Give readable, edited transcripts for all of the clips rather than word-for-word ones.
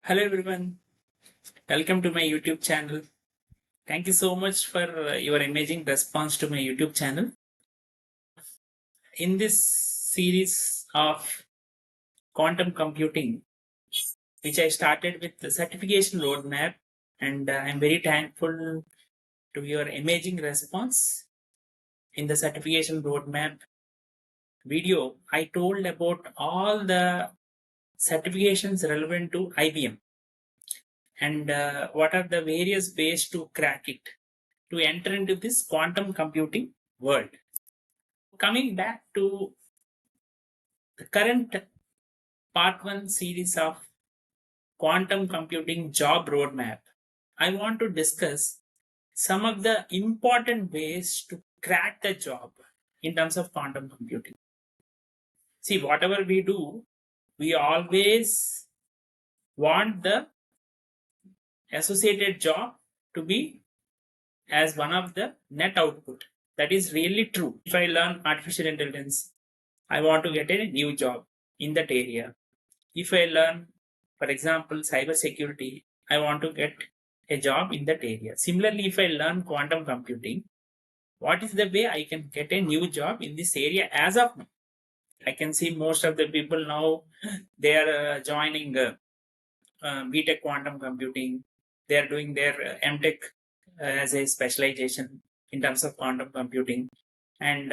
Hello everyone, welcome to my YouTube channel. Thank you so much for your amazing response to my YouTube channel. In this series of quantum computing, which I started with the certification roadmap, and I'm very thankful to your amazing response. In the certification roadmap video, I told about all the certifications relevant to IBM and what are the various ways to crack it, to enter into this quantum computing world. Coming back to the current part 1 series of quantum computing job roadmap, I want to discuss some of the important ways to crack the job in terms of quantum computing. See, whatever we do, we always want the associated job to be as one of the net output. That is really true. If I learn artificial intelligence, I want to get a new job in that area. If I learn, for example, cyber security, I want to get a job in that area. Similarly, if I learn quantum computing, what is the way I can get a new job in this area as of now? I can see most of the people now, they are joining BTech quantum computing. They are doing their MTech as a specialization in terms of quantum computing. And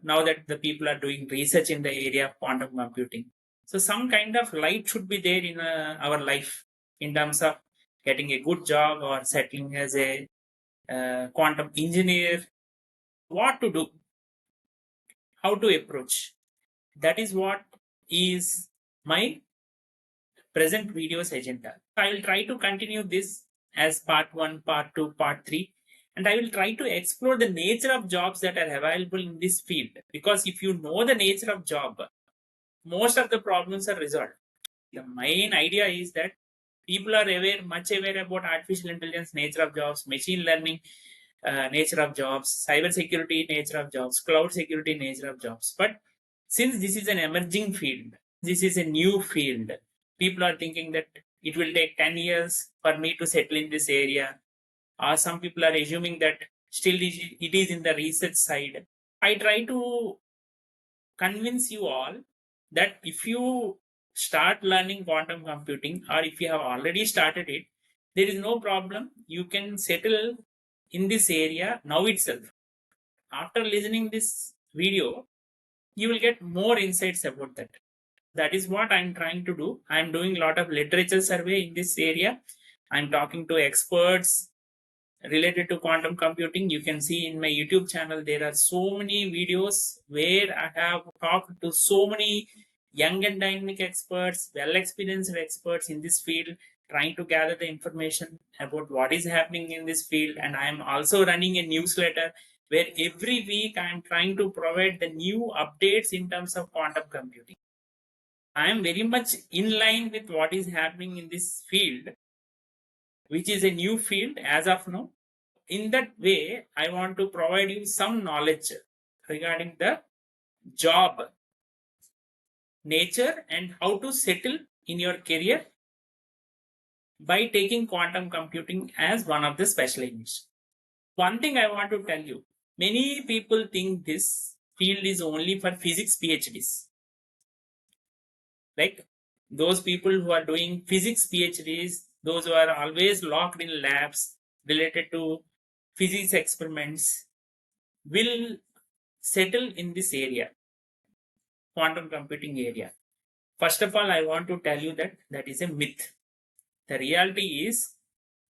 now that the people are doing research in the area of quantum computing, so some kind of light should be there in our life in terms of getting a good job or settling as a quantum engineer. What to do, how to approach, that is what is my present video's agenda. I will try to continue this as part 1, part 2, part 3, and I will try to explore the nature of jobs that are available in this field. Because if you know the nature of job, most of the problems are resolved. The main idea is that people are much aware about artificial intelligence, nature of jobs, machine learning, nature of jobs, cyber security, nature of jobs, cloud security, nature of jobs. But since this is an emerging field, this is a new field, people are thinking that it will take 10 years for me to settle in this area. Or some people are assuming that still it is in the research side. I try to convince you all that if you start learning quantum computing, or if you have already started it, there is no problem. You can settle in this area now itself. After listening this video, you will get more insights about that. That is what I'm trying to do. I'm doing a lot of literature survey in this area. I'm talking to experts related to quantum computing. You can see in my YouTube channel, there are so many videos where I have talked to so many young and dynamic experts, well-experienced experts in this field, trying to gather the information about what is happening in this field. And I am also running a newsletter where every week I am trying to provide the new updates in terms of quantum computing. I am very much in line with what is happening in this field, which is a new field as of now. In that way, I want to provide you some knowledge regarding the job nature and how to settle in your career by taking quantum computing as one of the specializations. One thing I want to tell you, many people think this field is only for physics PhDs. Like those people who are doing physics PhDs, those who are always locked in labs related to physics experiments, will settle in this area, quantum computing area. First of all, I want to tell you that that is a myth. The reality is,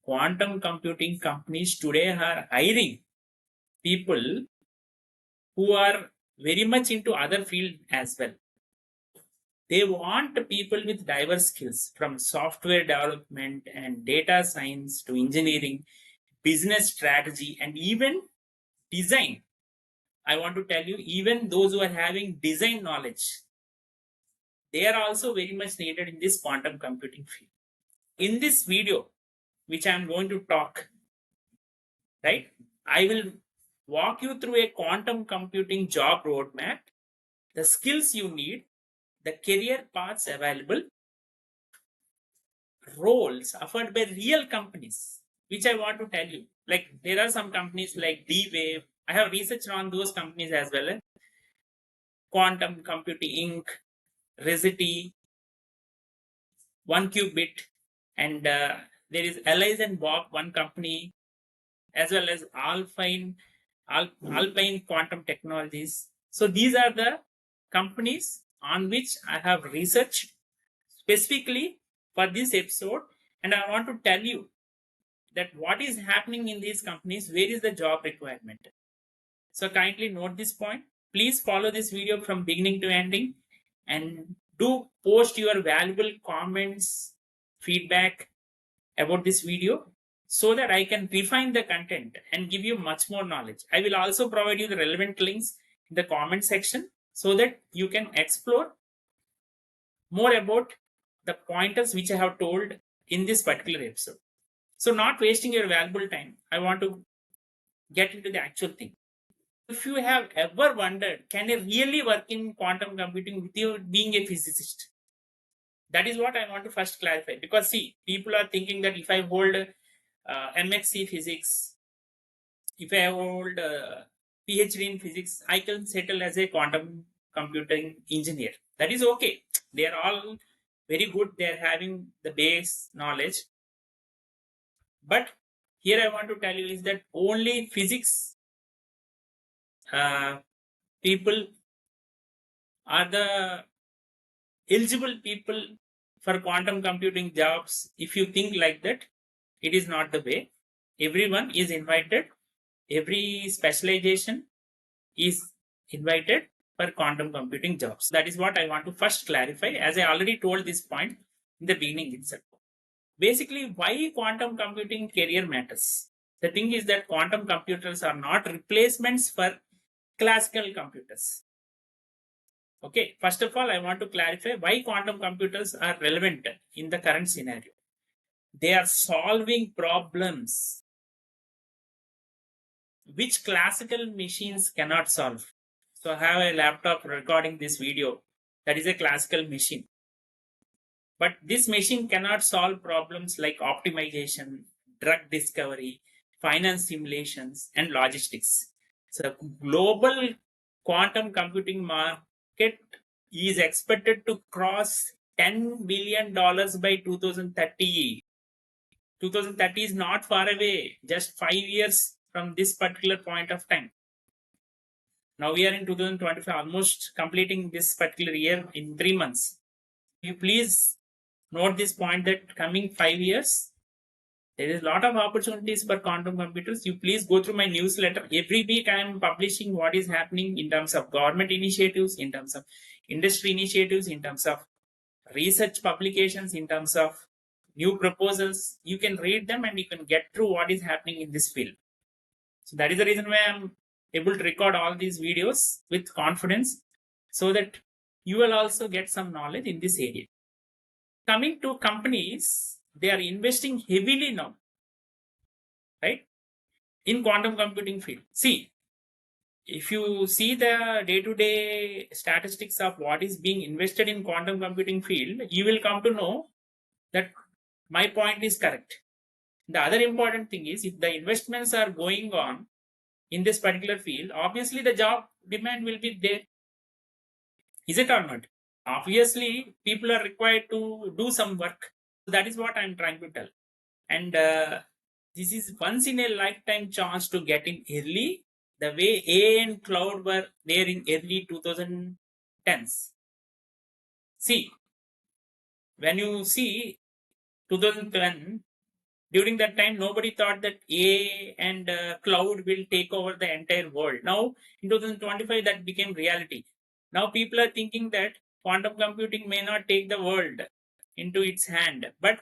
quantum computing companies today are hiring people who are very much into other field as well. They want people with diverse skills, from software development and data science to engineering, business strategy, and even design. I want to tell you, even those who are having design knowledge, they are also very much needed in this quantum computing field. In this video, which I am going to talk, right, I will walk you through a quantum computing job roadmap, the skills you need, the career paths available, roles offered by real companies, which I want to tell you. Like there are some companies like D-Wave. I have researched on those companies as well. Quantum Computing Inc., Rigetti, One Qubit, and there is Alice and Bob, one company, as well as Alpine Quantum Technologies. So these are the companies on which I have researched specifically for this episode, and I want to tell you that what is happening in these companies, where is the job requirement. So kindly note this point. Please follow this video from beginning to ending, and do post your valuable comments, feedback about this video, so that I can refine the content and give you much more knowledge. I will also provide you the relevant links in the comment section so that you can explore more about the pointers which I have told in this particular episode. So not wasting your valuable time, I want to get into the actual thing. If you have ever wondered, can I really work in quantum computing without being a physicist? That is what I want to first clarify. Because see, people are thinking that if I hold MSc physics, if I hold PhD in physics, I can settle as a quantum computing engineer. That is okay. They are all very good. They are having the base knowledge. But here I want to tell you is that only physics people are the eligible people for quantum computing jobs. If you think like that, it is not the way. Everyone is invited. Every specialization is invited for quantum computing jobs. That is what I want to first clarify, as I already told this point in the beginning itself. Basically, why quantum computing career matters. The thing is that quantum computers are not replacements for classical computers. Okay, first of all, I want to clarify why quantum computers are relevant in the current scenario. They are solving problems which classical machines cannot solve. So I have a laptop recording this video. That is a classical machine. But this machine cannot solve problems like optimization, drug discovery, finance simulations, and logistics. So the global quantum computing market is expected to cross $10 billion by 2030. 2030 is not far away, just 5 years from this particular point of time. Now we are in 2025, almost completing this particular year in 3 months. You please note this point that coming 5 years, there is a lot of opportunities for quantum computers. You please go through my newsletter. Every week I am publishing what is happening in terms of government initiatives, in terms of industry initiatives, in terms of research publications, in terms of new proposals. You can read them and you can get through what is happening in this field. So that is the reason why I'm able to record all these videos with confidence, so that you will also get some knowledge in this area. Coming to companies, they are investing heavily now, right, in quantum computing field. See, if you see the day-to-day statistics of what is being invested in quantum computing field, you will come to know that my point is correct. The other important thing is, if the investments are going on in this particular field, obviously the job demand will be there. Is it or not? Obviously, people are required to do some work. That is what I'm trying to tell. And this is once in a lifetime chance to get in early, the way AI and cloud were there in early 2010s. See, when you see 2010, during that time, nobody thought that AI and cloud will take over the entire world. Now, in 2025, that became reality. Now, people are thinking that quantum computing may not take the world into its hand. But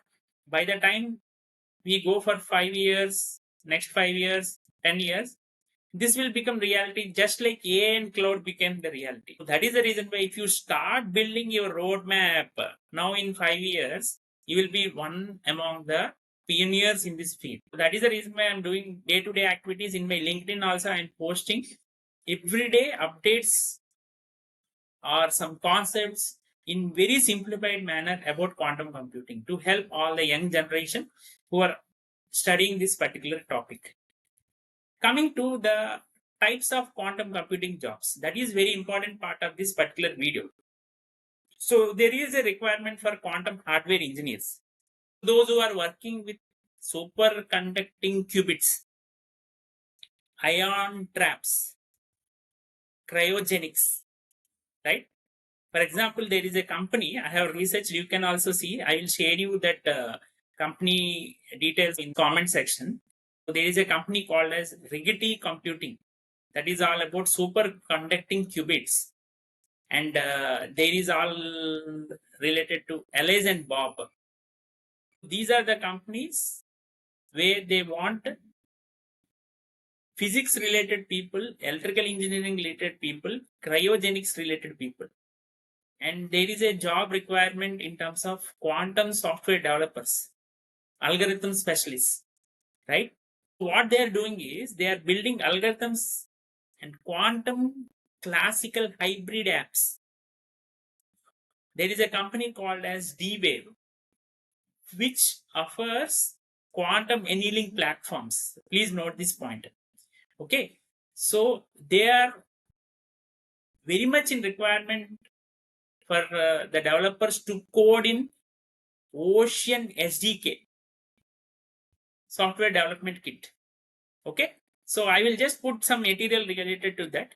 by the time we go for 5 years, next 5 years, 10 years, this will become reality, just like AI and cloud became the reality. So that is the reason why if you start building your roadmap now in 5 years, you will be one among the pioneers in this field. That is the reason why I'm doing day-to-day activities in my LinkedIn. Also, I'm posting everyday updates or some concepts in very simplified manner about quantum computing to help all the young generation who are studying this particular topic. Coming to the types of quantum computing jobs, that is very important part of this particular video. So there is a requirement for quantum hardware engineers, those who are working with superconducting qubits, ion traps, cryogenics, right? For example, there is a company I have researched. You can also see. I will share you that company details in comment section. So there is a company called as Rigetti Computing that is all about superconducting qubits, and there is all related to Alice and Bob. These are the companies where they want physics related people, electrical engineering related people, cryogenics related people. And there is a job requirement in terms of quantum software developers, algorithm specialists, right? What they are doing is they are building algorithms and quantum classical hybrid apps. There is a company called as D-Wave, which offers quantum annealing platforms. Please note this point. Okay, so they are very much in requirement for the developers to code in Ocean SDK, software development kit. Okay, so I will just put some material related to that.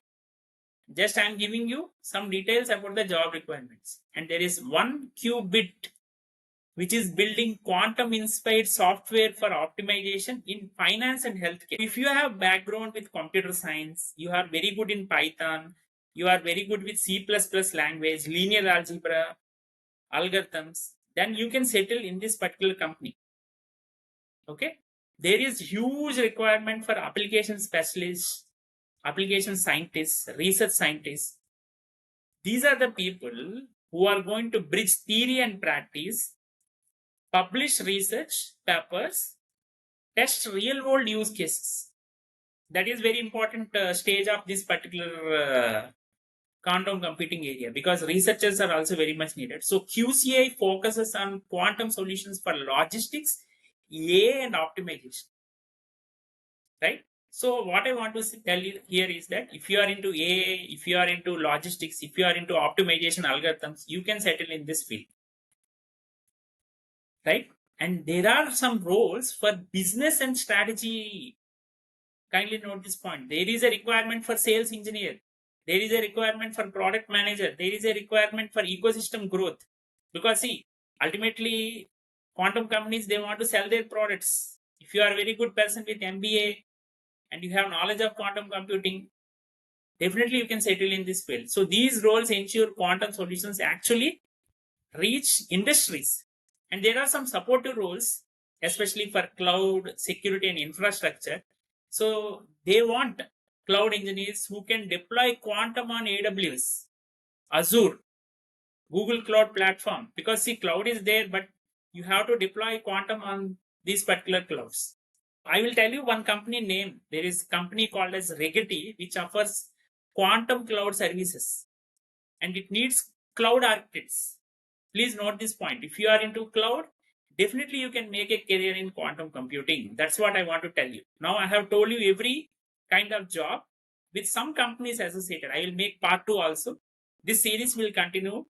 Just I am giving you some details about the job requirements. And there is 1Qubit, which is building quantum inspired software for optimization in finance and healthcare. If you have background with computer science, you are very good in Python, you are very good with C++ language, linear algebra, algorithms, then you can settle in this particular company. Okay, there is huge requirement for application specialists, application scientists, research scientists. These are the people who are going to bridge theory and practice, publish research papers, test real world use cases. That is very important stage of this particular quantum computing area, because researchers are also very much needed. So QCI focuses on quantum solutions for logistics, AI and optimization, right? So what I want to tell you here is that if you are into AI, if you are into logistics, if you are into optimization algorithms, you can settle in this field, right? And there are some roles for business and strategy. Kindly note this point. There is a requirement for sales engineer. There is a requirement for product manager. There is a requirement for ecosystem growth. Because see, ultimately, quantum companies, they want to sell their products. If you are a very good person with MBA and you have knowledge of quantum computing, definitely you can settle in this field. So these roles ensure quantum solutions actually reach industries. And there are some supportive roles, especially for cloud, security and infrastructure. So they want cloud engineers who can deploy quantum on AWS, Azure, Google Cloud Platform. Because see, cloud is there, but you have to deploy quantum on these particular clouds. I will tell you one company name. There is a company called as Rigetti, which offers quantum cloud services. And it needs cloud architects. Please note this point. If you are into cloud, definitely you can make a career in quantum computing. That's what I want to tell you. Now I have told you every kind of job with some companies associated. I will make part 2 also. This series will continue,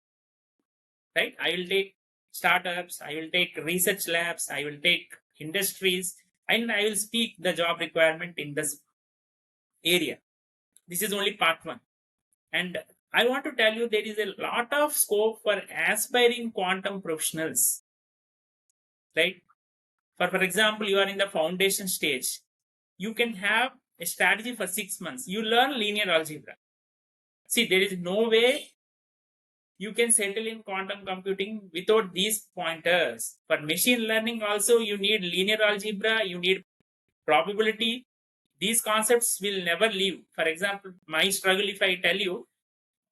right? I will take startups, I will take research labs, I will take industries, and I will speak the job requirement in this area. This is only part 1. And I want to tell you there is a lot of scope for aspiring quantum professionals, right? For example, you are in the foundation stage. You can have a strategy for 6 months. You learn linear algebra. See, there is no way you can settle in quantum computing without these pointers. For machine learning also, you need linear algebra, you need probability. These concepts will never leave. For example, my struggle, if I tell you,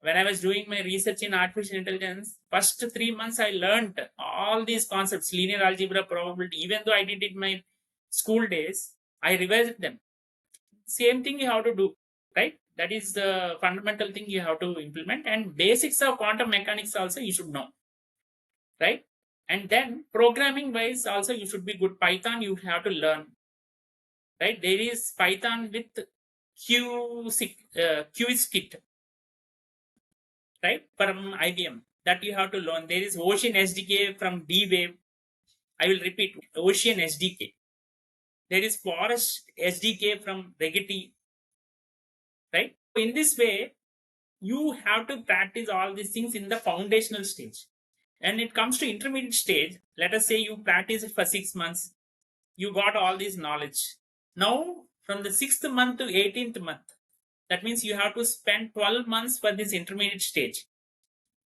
when I was doing my research in artificial intelligence, first 3 months I learned all these concepts, linear algebra, probability. Even though I did it in my school days, I revised them. Same thing you have to do, right? That is the fundamental thing you have to implement, and basics of quantum mechanics also you should know, right? And then programming wise also you should be good. Python you have to learn, right? There is Python with Qiskit, right, from IBM, that you have to learn. There is Ocean SDK from D-Wave. I will repeat, Ocean SDK. There is Forest SDK from Rigetti, right? In this way, you have to practice all these things in the foundational stage. And it comes to intermediate stage, let us say you practice it for 6 months, you got all this knowledge. Now, from the 6th month to 18th month, that means you have to spend 12 months for this intermediate stage.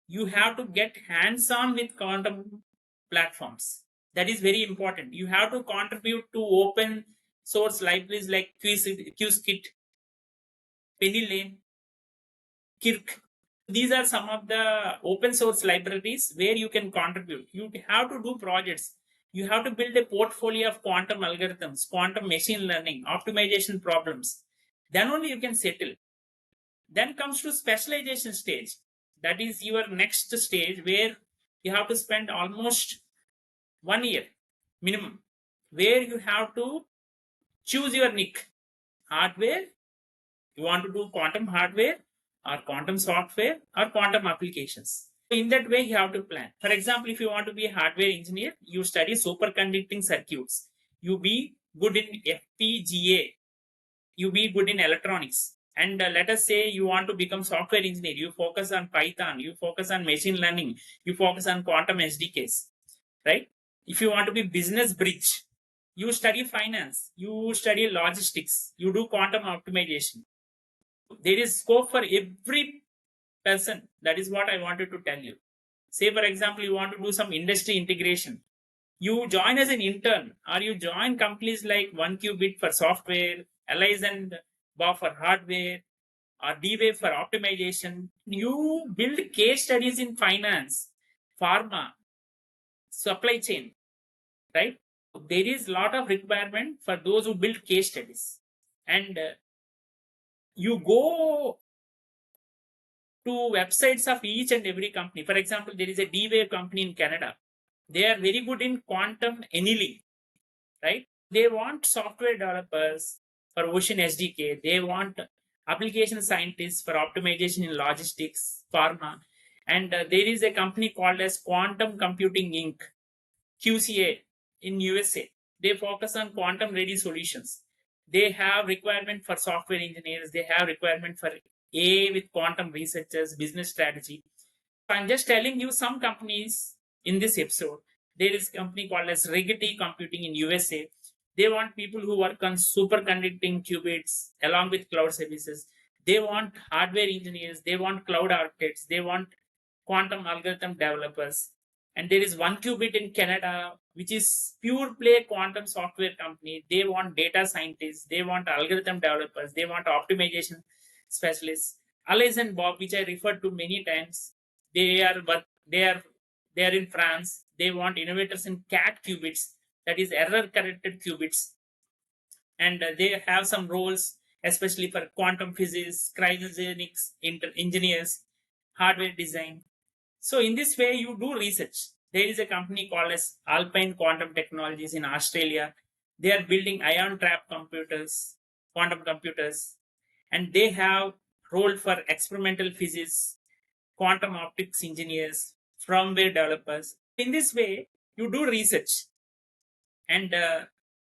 You have to get hands-on with quantum platforms. That is very important. You have to contribute to open source libraries like Qiskit, Penny Kirk. These are some of the open source libraries where you can contribute. You have to do projects. You have to build a portfolio of quantum algorithms, quantum machine learning, optimization problems. Then only you can settle. Then comes to specialization stage. That is your next stage where you have to spend almost 1 year minimum, where you have to choose your niche. Hardware, you want to do quantum hardware or quantum software or quantum applications. In that way, you have to plan. For example, if you want to be a hardware engineer, you study superconducting circuits. You be good in FPGA. You be good in electronics. And let us say you want to become software engineer. You focus on Python. You focus on machine learning. You focus on quantum SDKs, right? If you want to be business bridge, you study finance. You study logistics. You do quantum optimization. There is scope for every person. That is what I wanted to tell you. Say, for example, you want to do some industry integration. You join as an intern, or you join companies like 1Qubit for software, Allies and Bob for hardware, or D-Wave for optimization. You build case studies in finance, pharma, supply chain, right? There is a lot of requirement for those who build case studies. And you go to websites of each and every company. For example, there is a D-Wave company in Canada. They are very good in quantum annealing, right? They want software developers for Ocean SDK. They want application scientists for optimization in logistics, pharma. And there is a company called as Quantum Computing Inc., QCA, in USA. They focus on quantum ready solutions. They have requirement for software engineers. They have requirement for A with quantum researchers, business strategy. I'm just telling you some companies in this episode. There is a company called as Rigetti Computing in USA. They want people who work on superconducting qubits along with cloud services. They want hardware engineers. They want cloud architects. They want quantum algorithm developers. And there is 1Qubit in Canada, which is pure play quantum software company. They want data scientists. They want algorithm developers. They want optimization specialists. Alice and Bob, which I referred to many times, they are in France. They want innovators in CAT qubits, that is error corrected qubits, and they have some roles, especially for quantum physics, cryogenics engineers, hardware design. So in this way, you do research. There is a company called as Alpine Quantum Technologies in Australia. They are building ion trap computers, quantum computers, and they have role for experimental physics, quantum optics engineers, firmware developers. In this way, you do research and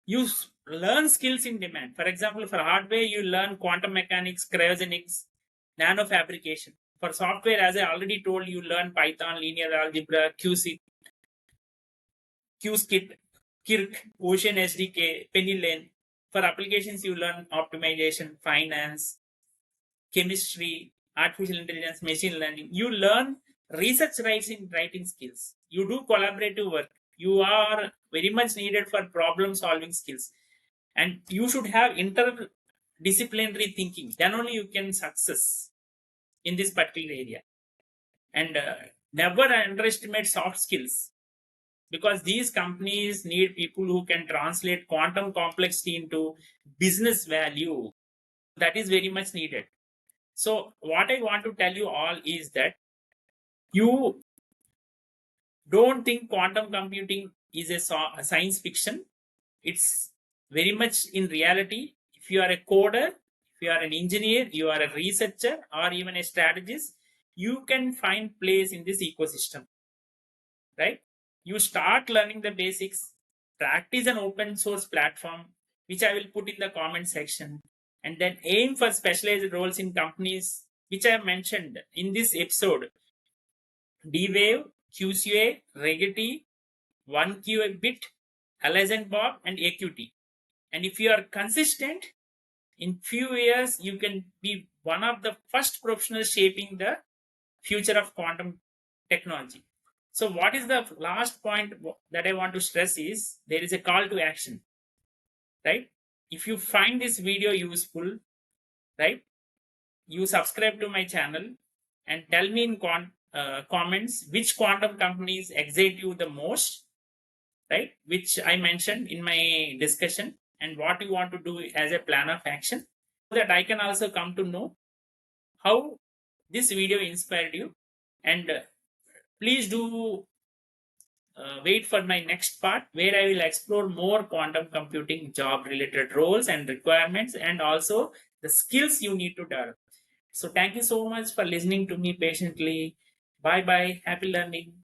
you learn skills in demand. For example, for hardware, you learn quantum mechanics, cryogenics, nanofabrication. For software, as I already told you, learn Python, linear algebra, Qiskit, Kirk, Ocean SDK, Penny. For applications, you learn optimization, finance, chemistry, artificial intelligence, machine learning. You learn research writing skills. You do collaborative work. You are very much needed for problem solving skills. And you should have interdisciplinary thinking. Then only you can success in this particular area. And never underestimate soft skills, because these companies need people who can translate quantum complexity into business value. That is very much needed. So what I want to tell you all is that you don't think quantum computing is a science fiction. It's very much in reality. If you are a coder, if you are an engineer, you are a researcher, or even a strategist, you can find place in this ecosystem, right? You start learning the basics, practice an open source platform, which I will put in the comment section, and then aim for specialized roles in companies, which I have mentioned in this episode: D-Wave, QCA, Rigetti, 1Qbit, Alliance Bob, and AQT. And if you are consistent, in few years you can be one of the first professionals shaping the future of quantum technology. So what is the last point that I want to stress is there is a call to action, right? If you find this video useful, right, you subscribe to my channel and tell me in comments which quantum companies excite you the most, right, which I mentioned in my discussion, and what you want to do as a plan of action, so that I can also come to know how this video inspired you. And please do wait for my next part, where I will explore more quantum computing job related roles and requirements, and also the skills you need to develop. So thank you so much for listening to me patiently. Bye bye. Happy learning.